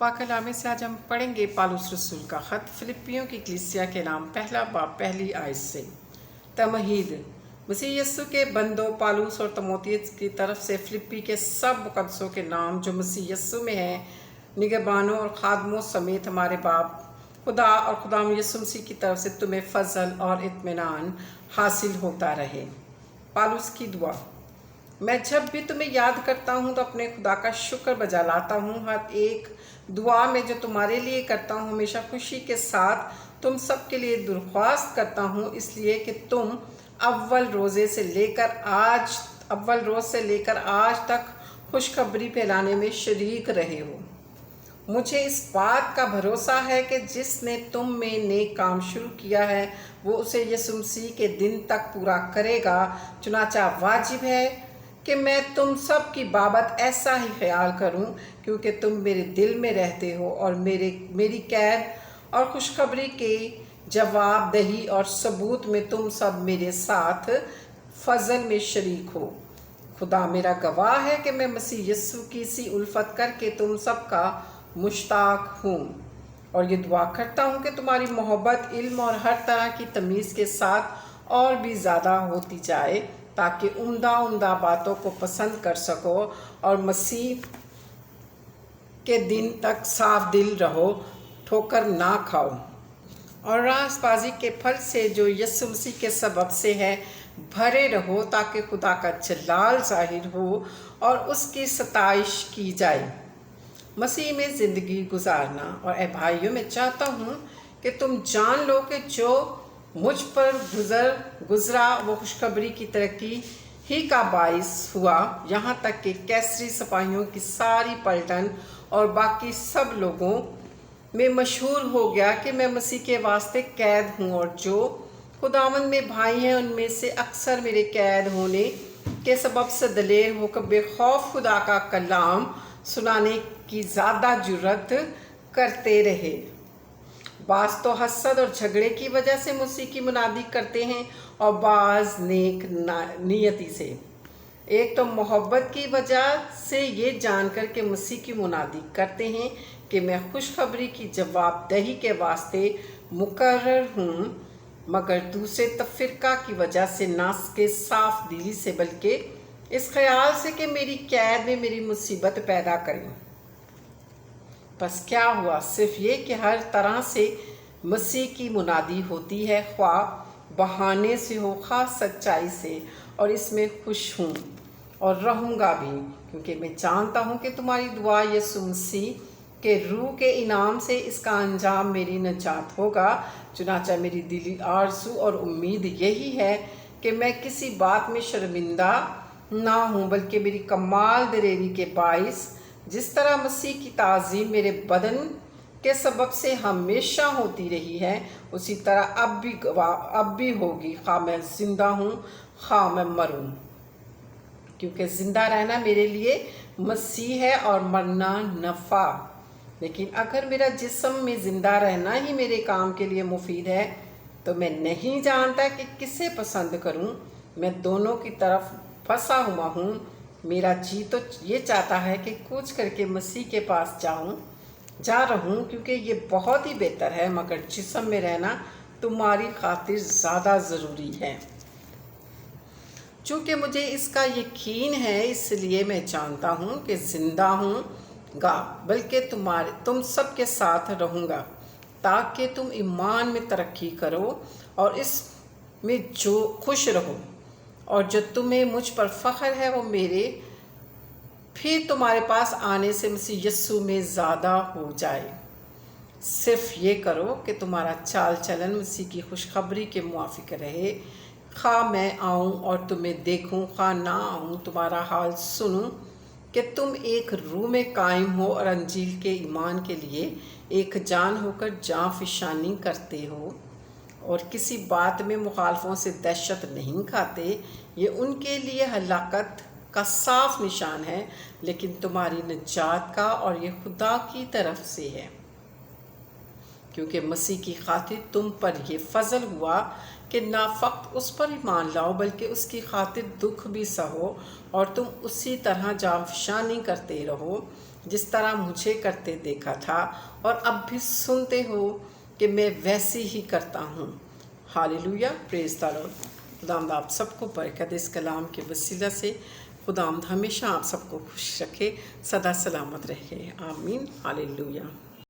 पाक कलामे से आज हम पढ़ेंगे पालूस रसूल का ख़त फिलिपियों की कलीसिया के नाम, पहला बाब पहली आयत से। तमहीद मसीह यस्सु के बंदों पालूस और तमोथियस की तरफ से फिलिपी के सब मुक़द्दसों के नाम जो मसीह यस्सु में हैं, निगहबानों और खादमों समेत हमारे बाप खुदा और खुदाम यस्सु मसीह की तरफ से तुम्हें फ़ज़ल और इत्मीनान हासिल होता रहे। पालूस की दुआ। मैं जब भी तुम्हें याद करता हूँ तो अपने खुदा का शुक्र बजा लाता हूँ। हर एक दुआ में जो तुम्हारे लिए करता हूँ हमेशा खुशी के साथ तुम सब के लिए दरख्वास्त करता हूँ, इसलिए कि तुम अव्वल रोज़ से लेकर आज तक खुशखबरी फैलाने में शरीक रहे हो। मुझे इस बात का भरोसा है कि जिसने तुम में नेक काम शुरू किया है वो उसे यीशु मसीह के दिन तक पूरा करेगा। चुनाचा वाजिब है कि मैं तुम सब की बाबत ऐसा ही ख्याल करूं, क्योंकि तुम मेरे दिल में रहते हो और मेरी कैद और खुशखबरी के जवाब दही और सबूत में तुम सब मेरे साथ फजल में शरीक हो। खुदा मेरा गवाह है कि मैं मसीह यस्सु की सी उल्फत करके तुम सब का मुश्ताक हूँ और ये दुआ करता हूँ कि तुम्हारी मोहब्बत इल्म और हर तरह की तमीज़ के साथ और भी ज़्यादा होती जाए, ताकि उम्दा बातों को पसंद कर सको और मसीह के दिन तक साफ दिल रहो, ठोकर ना खाओ और रास्तबाजी के फल से जो यीशु मसीह के सबब से है भरे रहो, ताकि खुदा का जलाल ज़ाहिर हो और उसकी सताइश की जाए। मसीह में ज़िंदगी गुजारना। और ए भाइयों, मैं चाहता हूँ कि तुम जान लो कि जो मुझ पर गुज़रा वो खुशखबरी की तरक्की ही का बाइस हुआ, यहाँ तक कि कैसरी सिपाहियों की सारी पलटन और बाकी सब लोगों में मशहूर हो गया कि मैं मसीह के वास्ते कैद हूँ, और जो खुदावंद में भाई हैं उनमें से अक्सर मेरे कैद होने के सबब से दलेर होकर बेखौफ खुदा का कलाम सुनाने की ज़्यादा जुर्रत करते रहे। बाज़ तो हसद और झगड़े की वजह से मसीह की मुनादी करते हैं और बाज़ नेक नियति से। एक तो मोहब्बत की वजह से ये जानकर के मसीह की मुनादी करते हैं कि मैं खुशखबरी की जवाबदही के वास्ते मुकर्रर हूँ, मगर दूसरे तफरका की वजह से ना के साफ दिली से बल्कि इस ख्याल से कि मेरी कैद में मेरी मुसीबत पैदा करें। बस क्या हुआ? सिर्फ ये कि हर तरह से मसीह की मुनादी होती है, ख्वाह बहाने से हो ख़ास सच्चाई से, और इसमें खुश हूँ और रहूँगा भी, क्योंकि मैं जानता हूँ कि तुम्हारी दुआ यीशु मसीह के रूह के इनाम से इसका अंजाम मेरी नजात होगा। चुनाचा मेरी दिली आरज़ू और उम्मीद यही है कि मैं किसी बात में शर्मिंदा ना हूँ, बल्कि मेरी कमाल दलेरी के बाइस जिस तरह मसीह की ताज़ीम मेरे बदन के सबब से हमेशा होती रही है, उसी तरह अब भी होगी, खा मैं ज़िंदा हूँ खा मैं मरूँ, क्योंकि ज़िंदा रहना मेरे लिए मसीह है और मरना नफ़ा। लेकिन अगर मेरा जिस्म में ज़िंदा रहना ही मेरे काम के लिए मुफीद है तो मैं नहीं जानता कि किसे पसंद करूं। मैं दोनों की तरफ फंसा हुआ हूं। मेरा जी तो ये चाहता है कि कूच करके मसीह के पास जा रहूं, क्योंकि ये बहुत ही बेहतर है, मगर जिस्म में रहना तुम्हारी खातिर ज़्यादा ज़रूरी है। चूँकि मुझे इसका यकीन है, इसलिए मैं जानता हूँ कि ज़िंदा हूँ बल्कि तुम सब के साथ रहूँगा, ताकि तुम ईमान में तरक्की करो और इसमें जो खुश रहो, और जो तुम्हें मुझ पर फ़ख्र है वो मेरे फिर तुम्हारे पास आने से मसीह यस्सु में ज़्यादा हो जाए। सिर्फ ये करो कि तुम्हारा चाल चलन मसीह की खुशखबरी के मुआफिक रहे। खा मैं आऊँ और तुम्हें देखूँ, खा ना आऊँ तुम्हारा हाल सुनूँ, कि तुम एक रूह में कायम हो और अंजील के ईमान के लिए एक जान होकर जाँ फिशानी करते हो और किसी बात में मुखालफों से दहशत नहीं खाते। ये उनके लिए हलाकत का साफ निशान है, लेकिन तुम्हारी निजात का, और ये खुदा की तरफ से है, क्योंकि मसीह की खातिर तुम पर यह फजल हुआ कि ना फ़क़्त उस पर ईमान लाओ बल्कि उसकी खातिर दुख भी सहो और तुम उसी तरह जाँफशानी करते रहो जिस तरह मुझे करते देखा था और अब भी सुनते हो कि मैं वैसे ही करता हूँ। Hallelujah, praise the Lord. खुदावंद आप सबको बरकत इस कलाम के वसीला से। खुदावंद हमेशा आप सबको खुश रखे, सदा सलामत रहे। आमीन। हालेलुया।